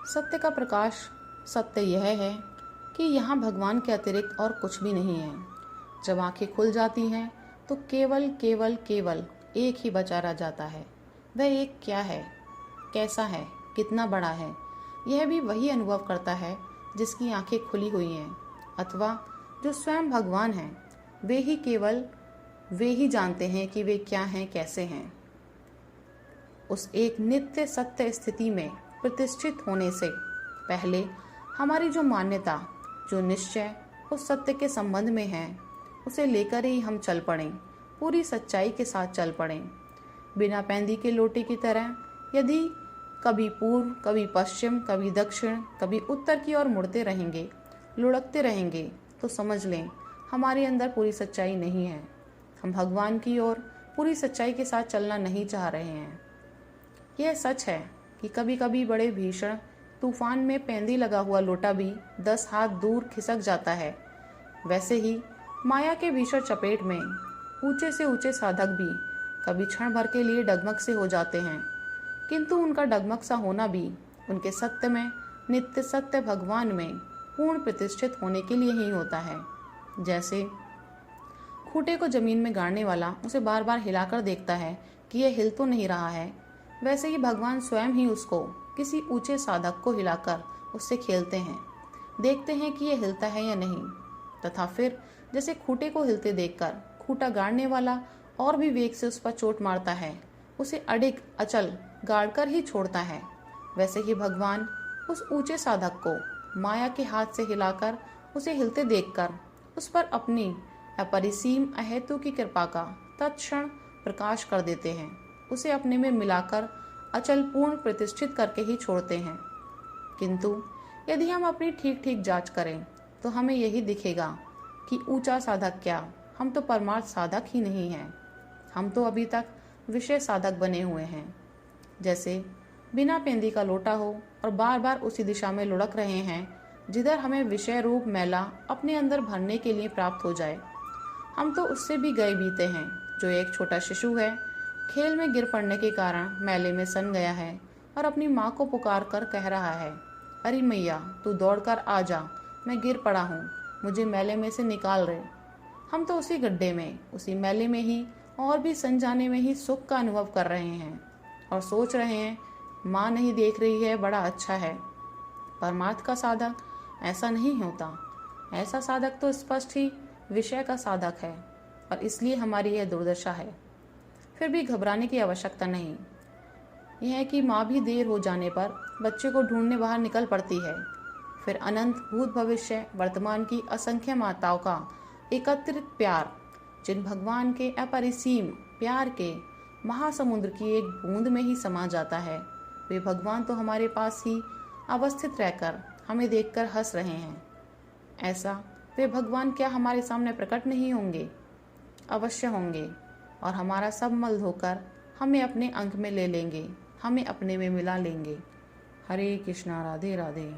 सत्य का प्रकाश सत्य यह है कि यहाँ भगवान के अतिरिक्त और कुछ भी नहीं है। जब आंखें खुल जाती हैं तो केवल केवल केवल एक ही बचा रह जाता है। वह एक क्या है, कैसा है, कितना बड़ा है, यह भी वही अनुभव करता है जिसकी आंखें खुली हुई हैं, अथवा जो स्वयं भगवान हैं। वे ही जानते हैं कि वे क्या हैं, कैसे हैं। उस एक नित्य सत्य स्थिति में प्रतिष्ठित होने से पहले हमारी जो मान्यता, जो निश्चय उस सत्य के संबंध में है, उसे लेकर ही हम चल पड़ें, पूरी सच्चाई के साथ चल पड़ें। बिना पैंदी के लोटे की तरह यदि कभी पूर्व, कभी पश्चिम, कभी दक्षिण, कभी उत्तर की ओर मुड़ते रहेंगे, लुढ़कते रहेंगे, तो समझ लें हमारे अंदर पूरी सच्चाई नहीं है। हम भगवान की ओर पूरी सच्चाई के साथ चलना नहीं चाह रहे हैं। यह सच है कि कभी कभी बड़े भीषण तूफान में पैंदी लगा हुआ लोटा भी 10 हाथ दूर खिसक जाता है। वैसे ही माया के भीषण चपेट में ऊंचे से ऊंचे साधक भी कभी क्षण भर के लिए डगमग से हो जाते हैं, किंतु उनका डगमग सा होना भी उनके सत्य में, नित्य सत्य भगवान में पूर्ण प्रतिष्ठित होने के लिए ही होता है। जैसे खूंटे को जमीन में गाड़ने वाला उसे बार बार हिलाकर देखता है कि यह हिल तो नहीं रहा है, वैसे ही भगवान स्वयं ही उसको किसी ऊंचे साधक को हिलाकर उससे खेलते हैं, देखते हैं कि यह हिलता है या नहीं। तथा फिर जैसे खूंटे को हिलते देखकर खूंटा गाड़ने वाला और भी वेग से उस पर चोट मारता है, उसे अडिग अचल गाड़कर ही छोड़ता है, वैसे ही भगवान उस ऊंचे साधक को माया के हाथ से हिलाकर उसे हिलते देखकर उस पर अपनी अपरिसीम अहेतु की कृपा का तत्क्षण प्रकाश कर देते हैं। उसे अपने में मिलाकर अचल पूर्ण प्रतिष्ठित करके ही छोड़ते हैं। किंतु यदि हम अपनी ठीक ठीक जांच करें तो हमें यही दिखेगा कि ऊंचा साधक क्या, हम तो परमार्थ साधक ही नहीं हैं। हम तो अभी तक विषय साधक बने हुए हैं। जैसे बिना पेंदी का लोटा हो और बार बार उसी दिशा में लुढ़क रहे हैं जिधर हमें विषय रूप मैला अपने अंदर भरने के लिए प्राप्त हो जाए। हम तो उससे भी गए बीते हैं। जो एक छोटा शिशु है, खेल में गिर पड़ने के कारण मैले में सन गया है और अपनी माँ को पुकार कर कह रहा है, अरे मैया तू दौड़ कर आ जा, मैं गिर पड़ा हूँ, मुझे मैले में से निकाल रहे। हम तो उसी गड्ढे में, उसी मैले में ही और भी सन जाने में ही सुख का अनुभव कर रहे हैं और सोच रहे हैं माँ नहीं देख रही है, बड़ा अच्छा है। परमार्थ का साधक ऐसा नहीं होता। ऐसा साधक तो स्पष्ट ही विषय का साधक है और इसलिए हमारी यह दुर्दशा है। फिर भी घबराने की आवश्यकता नहीं। यह है कि माँ भी देर हो जाने पर बच्चे को ढूंढने बाहर निकल पड़ती है। फिर अनंत भूत भविष्य वर्तमान की असंख्य माताओं का एकत्रित प्यार, जिन भगवान के अपरिसीम प्यार के महासमुद्र की एक बूंद में ही समा जाता है, वे भगवान तो हमारे पास ही अवस्थित रहकर हमें देखकर हंस रहे हैं। ऐसा वे भगवान क्या हमारे सामने प्रकट नहीं होंगे? अवश्य होंगे और हमारा सब मल धोकर हमें अपने अंक में ले लेंगे, हमें अपने में मिला लेंगे। हरे कृष्णा, राधे राधे।